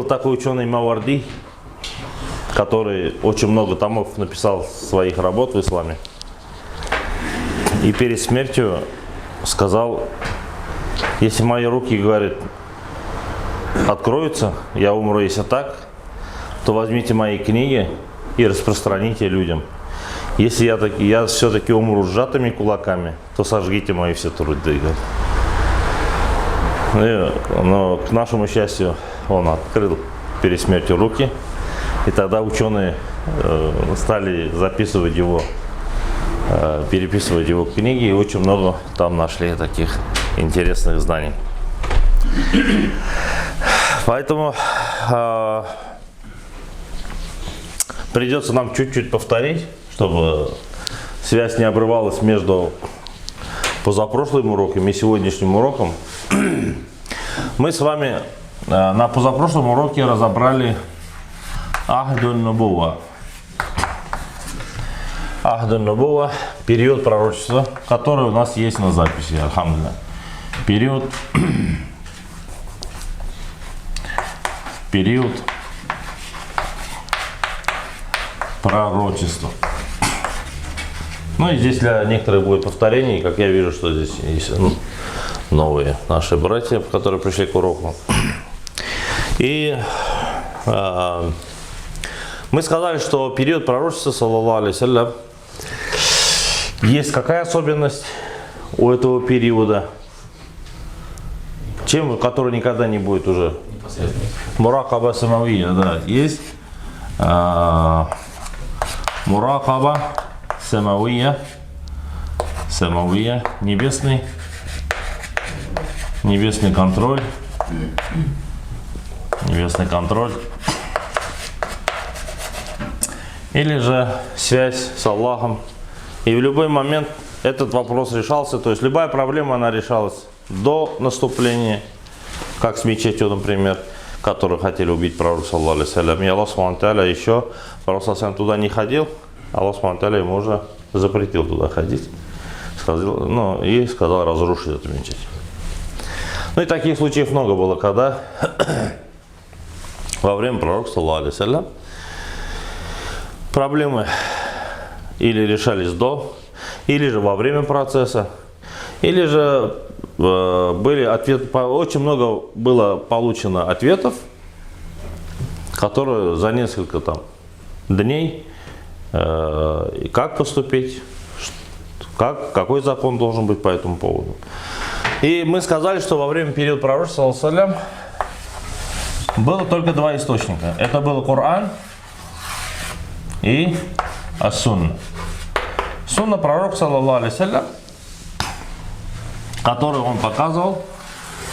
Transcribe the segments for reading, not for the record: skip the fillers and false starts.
был такой ученый Маварди, который очень много томов написал своих работ в исламе. И перед смертью сказал: если мои руки, говорит, откроются, я умру, если так, то возьмите мои книги и распространите людям. Если я все-таки умру сжатыми кулаками, то сожгите мои все труды. Но к нашему счастью он открыл перед смертью руки, и тогда ученые стали записывать его, переписывать его книги, и очень много там нашли таких интересных знаний. Поэтому придется нам чуть-чуть повторить, чтобы связь не обрывалась между позапрошлым уроком и сегодняшним уроком. Мы с вами на позапрошлом уроке разобрали Ахдун Нубува. Ахдун Нубува, период пророчества, который у нас есть на записи, альхамдулилlah. Период пророчества. Ну и здесь для некоторых будет повторение, как я вижу, что здесь есть новые наши братья, которые пришли к уроку. И мы сказали, что период пророчества, саллаллаху алейхи вассалям, есть какая особенность у этого периода, который никогда не будет уже. Муракаба самавия, да, есть. Муракаба самавия, небесный контроль, или же связь с Аллахом. И в любой момент этот вопрос решался, то есть любая проблема, она решалась до наступления, как с мечетью, например, которые хотели убить пророка, саллаллаху алейхи вассалям. И Аллах субхану тааля еще, пророк саллаллаху алейхи туда не ходил, Аллах субхану тааля ему уже запретил туда ходить. И сказал разрушить эту мечеть. Ну и таких случаев много было, когда во время пророка, саллаллаху алейхи вассалям, проблемы или решались до, или же во время процесса, или же были ответы, очень много было получено ответов, которые за несколько дней, как поступить, какой закон должен быть по этому поводу. И мы сказали, что во время периода пророчества, саллаллаху алейхи вассалям, было только два источника. Это был Коран и ас-сунна. Сунна пророка, саллаллаху алейхи вассалям, который он показывал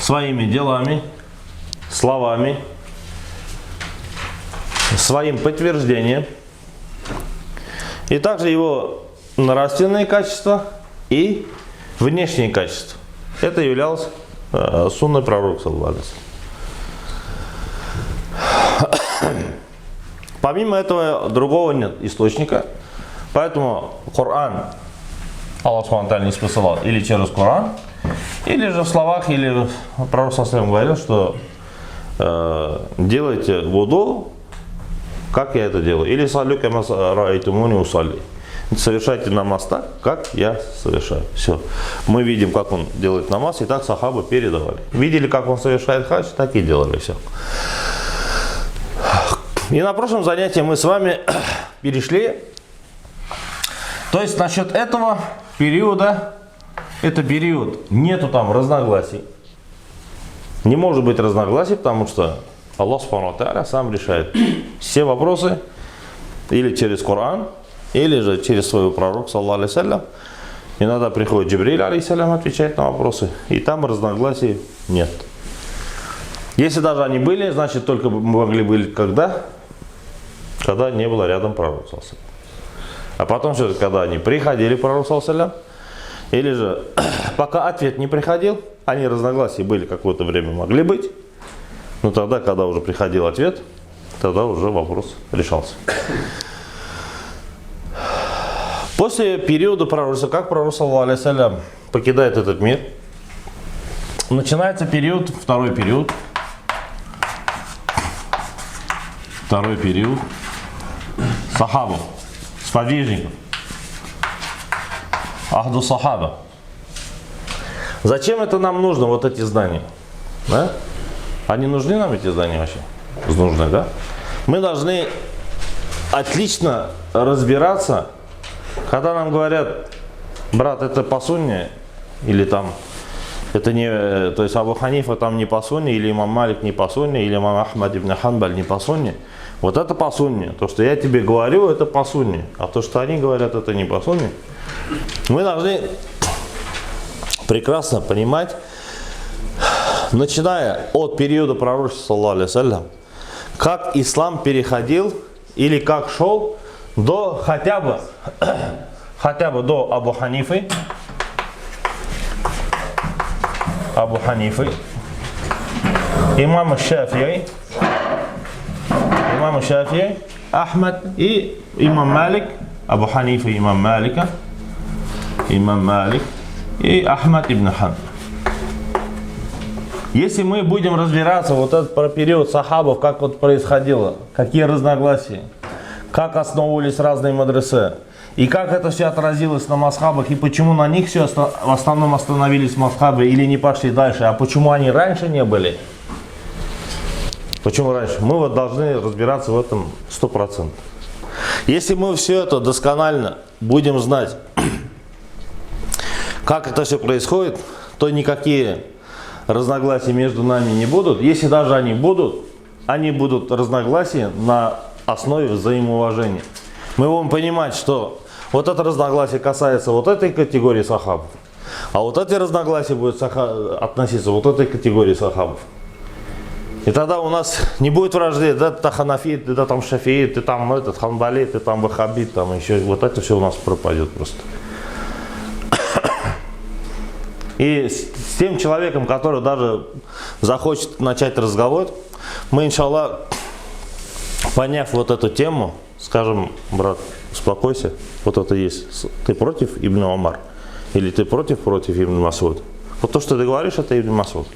своими делами, словами, своим подтверждением, и также его нравственные качества и внешние качества. Это являлось сунной пророка, саллаллаху алейхи вассалям. Помимо этого другого нет источника, поэтому Коран Аллах субхану тааля не спасал или через Коран, или же в словах, или пророк саллаллаху алейхи вассалям говорил, что делайте вуду, как я это делаю, или саллю кама раайтумуни усалли. Совершайте намаз так, как я совершаю. Все. Мы видим, как он делает намаз, и так сахабы передавали. Видели, как он совершает хадж, так и делали все. И на прошлом занятии мы с вами перешли. То есть насчет этого периода, это период, нету там разногласий. Не может быть разногласий, потому что Аллах субхану тааля сам решает все вопросы или через Коран, или же через своего пророка, саллаллаху алейхи вассалям. Иногда приходит Джибриль, алейхиссалям, отвечает на вопросы, и там разногласий нет. Если даже они были, значит только могли быть когда не было рядом пророка, саллаллаху алейхи вассалям. А потом все-таки, когда они приходили к пророку, саллаллаху алейхи вассалям, или же пока ответ не приходил, они разногласия были какое-то время, могли быть, но тогда, когда уже приходил ответ, тогда уже вопрос решался. После периода пророчества, как пророк, саллаллаху алейхи вассалям, покидает этот мир, начинается период, второй период, Второй период сахабов, сподвижников. Ахду сахаба. Зачем это нам нужно, вот эти знания? Да? Они нужны нам, эти знания вообще? Нужны, да? Мы должны отлично разбираться, когда нам говорят, брат, это по сунне, или там, это не, то есть Абу Ханифа там не по сунне, или имам Малик не по сунне, или имам Ахмад ибн Ханбаль не по сунне. Вот это по сунне. То, что я тебе говорю, это по сунне. А то, что они говорят, это не по сунне. Мы должны прекрасно понимать, начиная от периода пророчества, саллаллаху алейхи ва саллям, как ислам переходил или как шел до хотя бы до Абу Ханифы, имама Шафии, Ахмад и имам Малик, Абу Ханифа, имам Малик и Ахмад ибн Ханбаль. Если мы будем разбираться вот этот про период сахабов, как вот происходило, какие разногласия, как основывались разные мадресе, и как это все отразилось на масхабах, и почему на них все в основном остановились масхабы или не пошли дальше, а почему они раньше не были. Почему раньше? Мы вот должны разбираться в этом 100%. Если мы все это досконально будем знать, как это все происходит, то никакие разногласия между нами не будут. Если даже они будут разногласия на основе взаимоуважения. Мы будем понимать, что вот это разногласие касается вот этой категории сахабов, а вот эти разногласия будут относиться вот этой категории сахабов. И тогда у нас не будет вражды, да, ты ханафи, ты да, там шафии, ты там этот ханбали, ты там вахаби, там еще, вот это все у нас пропадет просто. И с тем человеком, который даже захочет начать разговор, мы, иншаллах, поняв вот эту тему, скажем, брат, успокойся, вот это есть, ты против Ибн Умар, или ты против Ибн Масуд. Вот то, что ты говоришь, это Ибн Масуд.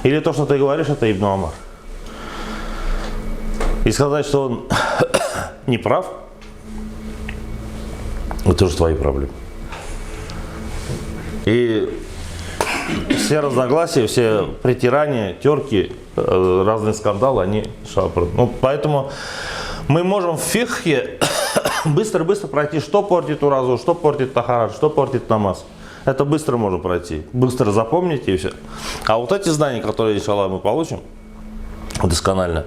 Или то, что ты говоришь, это Ибн Умар. И сказать, что он не прав, это уже твои проблемы. И все разногласия, все притирания, терки, разные скандалы, они шапры. Ну, поэтому мы можем в фикхе быстро-быстро пройти, что портит уразу, что портит тахарат, что портит намаз. Это быстро можно пройти, быстро запомните и все. А вот эти знания, которые, иншаллах, мы получим досконально,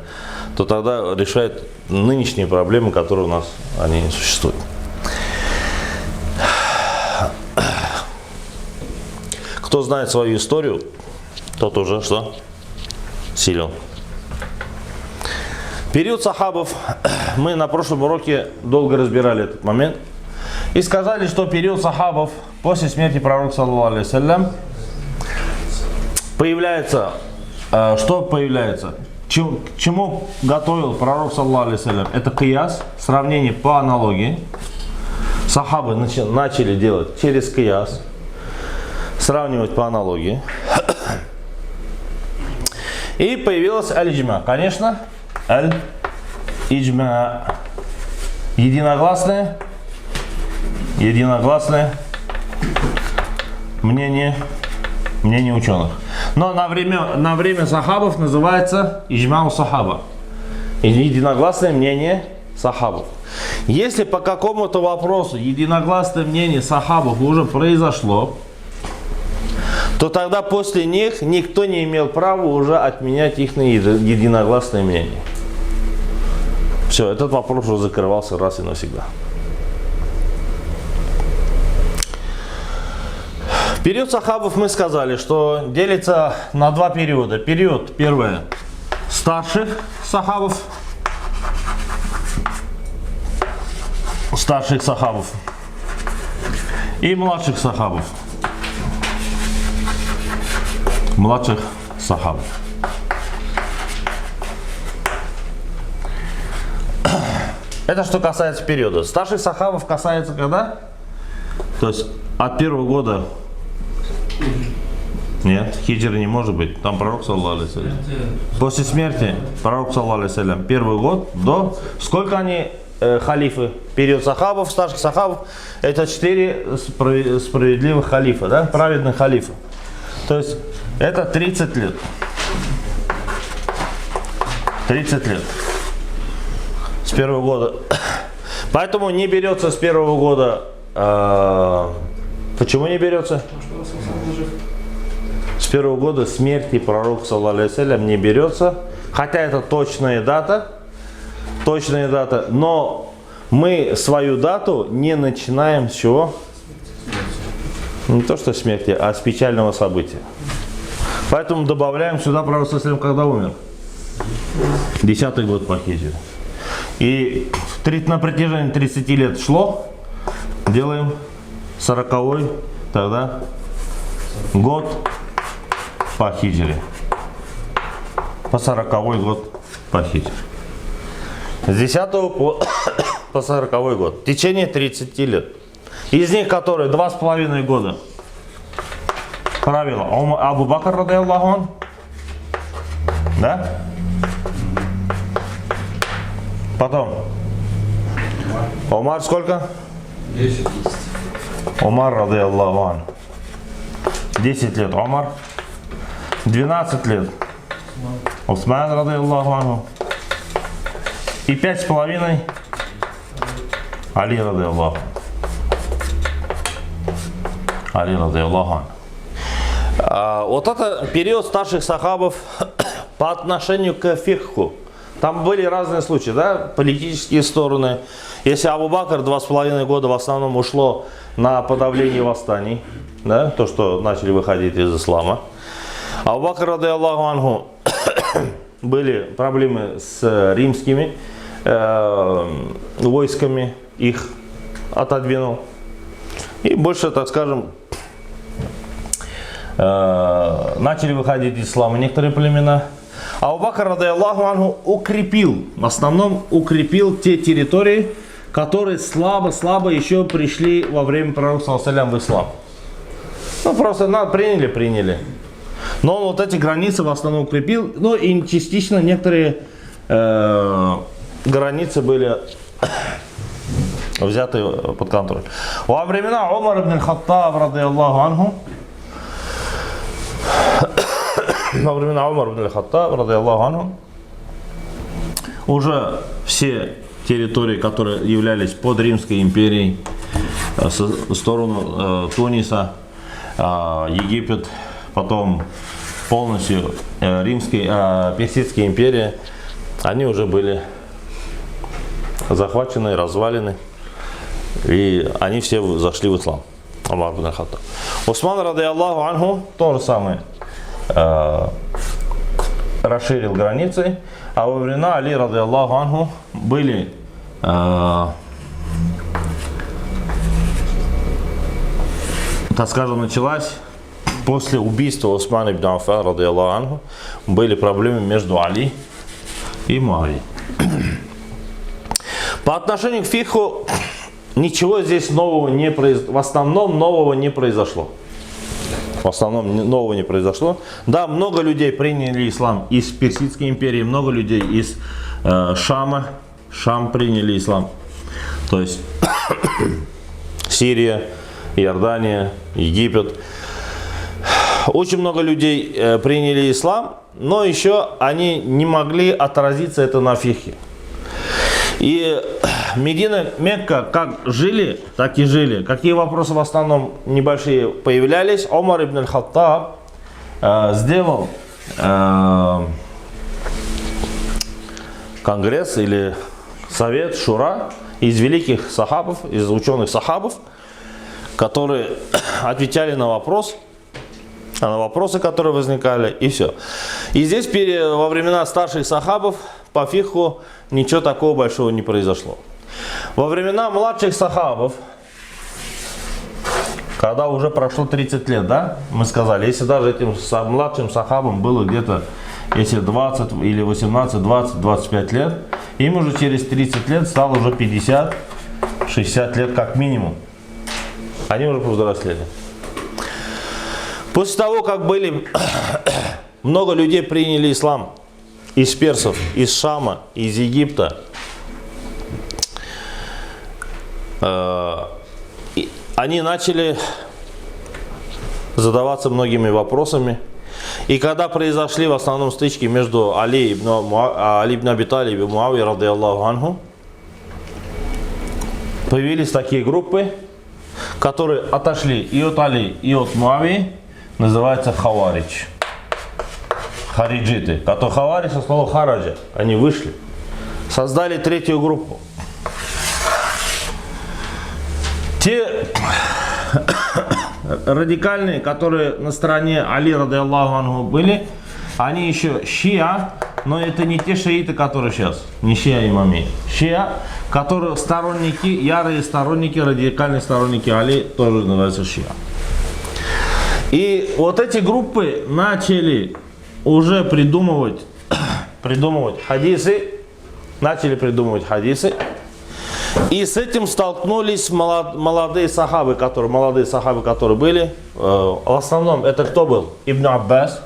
то тогда решает нынешние проблемы, которые у нас они существуют. Кто знает свою историю, тот уже что? Силен. Период сахабов, мы на прошлом уроке долго разбирали этот момент и сказали, что период сахабов после смерти пророка, саллаллаху алейхи ва саллям, появляется, что появляется? К чему готовил пророк, саллаллаху алейхи ва саллям? Это кияс, сравнение по аналогии. Сахабы начали делать через кияс, сравнивать по аналогии. И появилась аль-иджма. Конечно, аль-иджма. Единогласное мнение ученых. Но на время сахабов называется иджма сахаба. Единогласное мнение сахабов. Если по какому-то вопросу единогласное мнение сахабов уже произошло, то тогда после них никто не имел права уже отменять их единогласное мнение. Все, этот вопрос уже закрывался раз и навсегда. Период сахабов мы сказали, что делится на два периода. Период, первое, старших сахабов и младших сахабов. Это что касается периода. Старших сахабов касается когда? То есть от первого года Нет, хиджры не может быть. Там пророк, саллаллаху алейхи вассалям. После смерти пророк, саллаллаху алейхи вассалям, первый год до... Сколько они халифы? Период сахабов, старших сахабов. Это 4 справедливых халифа, да? Праведных халифа. То есть это 30 лет. 30 лет. С первого года. Поэтому не берется с первого года. Почему не берется? С первого года смерти пророка, саллаллаху алейхи вассалям, не берется. Хотя это точная дата. Точная дата. Но мы свою дату не начинаем с чего? Не то что смерти, а с печального события. Поэтому добавляем сюда пророк, саллаллаху алейхи вассалям, когда умер. 10-й год по хиджре. И на протяжении 30 лет шло. Делаем 40-й тогда год по хиджре. По 40-й год по хиджре. С 10 по 40 год. В течение 30 лет. Из них, которые 2,5 года правила Абу Бакр, радиаллаху ан. Да? Потом. Умар сколько? 10. Умар, радиаллаху ан. 10 лет Умар. 12 лет Усман, радиаллаху анху. И 5,5 Али, радиаллаху. Али, радиаллаху. Вот это период старших сахабов по отношению к фикху. Там были разные случаи, да, политические стороны. Если Абу Бакр 2,5 года в основном ушло на подавление восстаний, да, то, что начали выходить из ислама. Абу Бакр, радиаллаху анху, были проблемы с римскими войсками, их отодвинул. И больше, так скажем, начали выходить из ислама некоторые племена. Абу Бакр, радиаллаху анху, укрепил, в основном укрепил те территории, которые слабо еще пришли во время пророка, саллаллаху алейхи вассалям, в ислам. Ну, просто приняли. Но он вот эти границы в основном укрепил, ну и частично некоторые границы были взяты под контроль. Во времена Умара ибн аль-Хаттаб, радиаллаху анху, во времена Умара ибн аль-Хаттаб, радиаллаху анху, уже все территории, которые являлись под Римской империей, в сторону Туниса, Египет, потом полностью Персидская империя, они уже были захвачены, развалены, и они все зашли в ислам. Умар ибн аль-Хаттаб. Усман, радиаллаху анху, то же самое, расширил границы, а во времена Али, радиаллаху анху, были так скажем, началась после убийства Усмана ибн Аффана, радиаллаху анху, были проблемы между Али и Муавией. По отношению к фикху ничего здесь нового не произошло. В основном нового не произошло. Да, много людей приняли ислам из Персидской империи, много людей из Шама. Шам приняли ислам. То есть Сирия, Иордания, Египет. Очень много людей приняли ислам, но еще они не могли отразиться это на фикхе. И Медина, Мекка, как жили, так и жили. Какие вопросы в основном небольшие появлялись? Умар ибн аль-Хаттаб сделал конгресс или совет, шура из великих сахабов, из ученых сахабов, которые отвечали на вопросы, которые возникали, и все. И здесь во времена старших сахабов по фикху ничего такого большого не произошло. Во времена младших сахабов, когда уже прошло 30 лет, да, мы сказали, если даже этим младшим сахабам было где-то, если 20 или 18, 20, 25 лет, им уже через 30 лет стало уже 50, 60 лет как минимум. Они уже повзрослели. После того, как были много людей приняли ислам из персов, из Шама, из Египта, они начали задаваться многими вопросами. И когда произошли в основном стычки между Али ибн Аби Талиб и Муавия, радийаллаху анху, появились такие группы, которые отошли и от Али, и от Муавии, называются хаваридж. Хариджиты. Хаваридж со слова хараджа. Они вышли. Создали третью группу. Те радикальные, которые на стороне Али, радийаллаху анху, были, они еще шиа, но это не те шииты, которые сейчас, не шиа имами. Шиа, которые сторонники, ярые сторонники, радикальные сторонники Али, тоже называются шиа. И вот эти группы начали уже придумывать хадисы, и с этим столкнулись молодые сахабы, которые были. В основном это кто был? Ибн Аббас,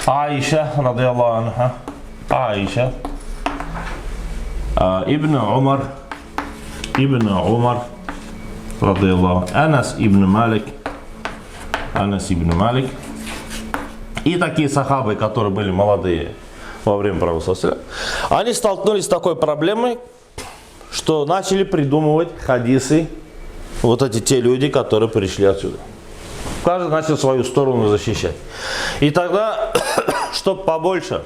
Аиша, радийаллаху анха, Ибн Умар, радийаллаху, Анас ибн Малик. И такие сахабы, которые были молодые во время пророка, они столкнулись с такой проблемой, что начали придумывать хадисы, вот эти те люди, которые пришли отсюда. Каждый начал свою сторону защищать. И тогда, чтобы побольше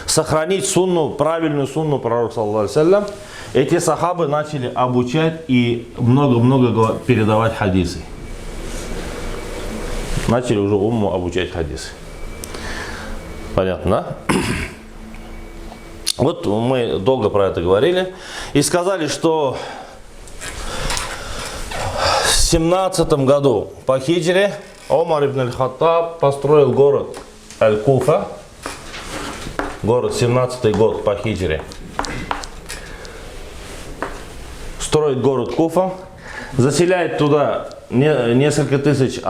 сохранить сунну, правильную сунну пророка, саллаллаху алейхи ва саллям, эти сахабы начали обучать и много-много передавать хадисы. Начали уже умму обучать хадисы. Понятно, да? Вот мы долго про это говорили. И сказали, что в 17 году по хиджре Умар ибн аль-Хаттаб построил город Аль-Куфа. Город, 17-й год по хиджре. Строит город Куфа. Заселяет туда несколько тысяч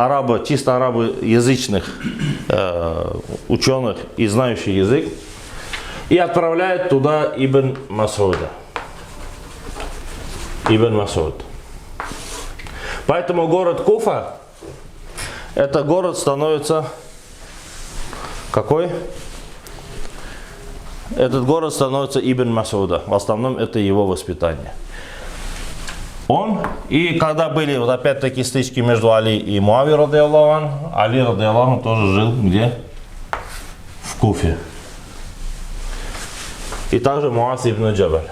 чисто арабоязычных ученых и знающих язык. И отправляет туда Ибн Масуда. Поэтому город Куфа, это город становится какой? Этот город становится Ибн Масуда. В основном это его воспитание. И когда были вот опять-таки стычки между Али и Муавией, радийаллаху анху, Али, радийаллаху анху, тоже жил где? В Куфе. И также Муаз ибн Джабаль.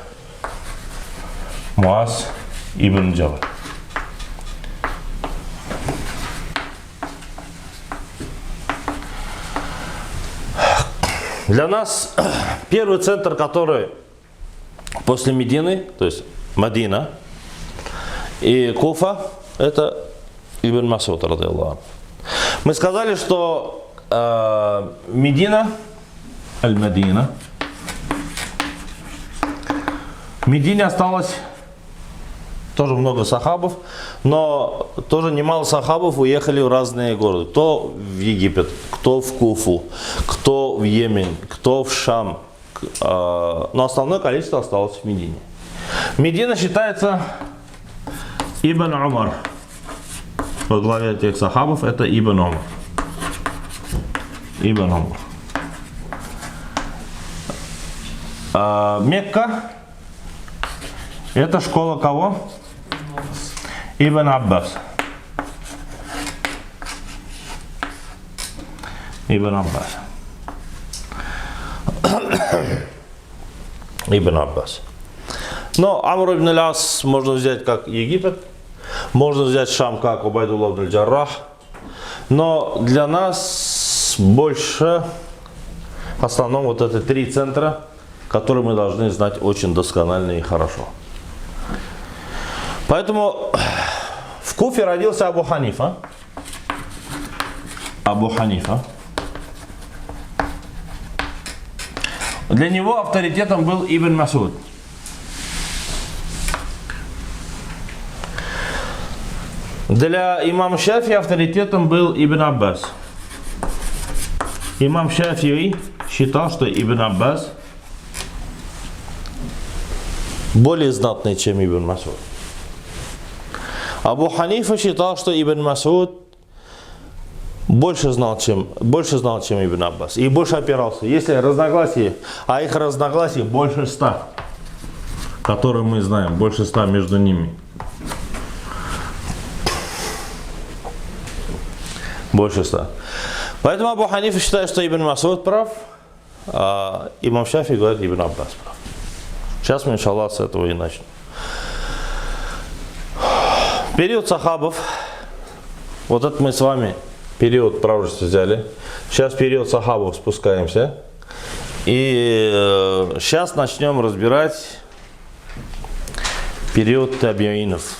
Для нас первый центр, который после Медины, то есть Мадина и Куфа, это Ибн Масуд, радийаллаху анху. Мы сказали, что Медина, Аль-Мадина, в Медине осталось тоже много сахабов, но тоже немало сахабов уехали в разные города. Кто в Египет, кто в Куфу, кто в Йемен, кто в Шам. Но основное количество осталось в Медине. Медина считается Ибн Умар. Во главе этих сахабов это Ибн Умар. Мекка — это школа кого? Ибн Аббас. Но Амр ибн аль-Ас можно взять как Египет, можно взять Шам как Убайдуллах ибн аль-Джаррах. Но для нас больше в основном вот это три центра, которые мы должны знать очень досконально и хорошо. Поэтому в Куфе родился Абу Ханифа. Для него авторитетом был Ибн Масуд. Для имама Шафии авторитетом был Ибн Аббас. Имам Шафии считал, что Ибн Аббас более знатный, чем Ибн Масуд. Абу Ханифа считал, что Ибн Масуд больше знал, чем Ибн Аббас. И больше опирался. Если разногласия, а их разногласий больше 100, которые мы знаем, больше 100 между ними. Больше 100. Поэтому Абу Ханифа считает, что Ибн Масуд прав, а имам Шафии говорит, Ибн Аббас прав. Сейчас мы, иншаллах, с этого и начнем. Период сахабов. Вот это мы с вами период пророчества взяли. Сейчас период сахабов спускаемся. И сейчас начнем разбирать период табиинов.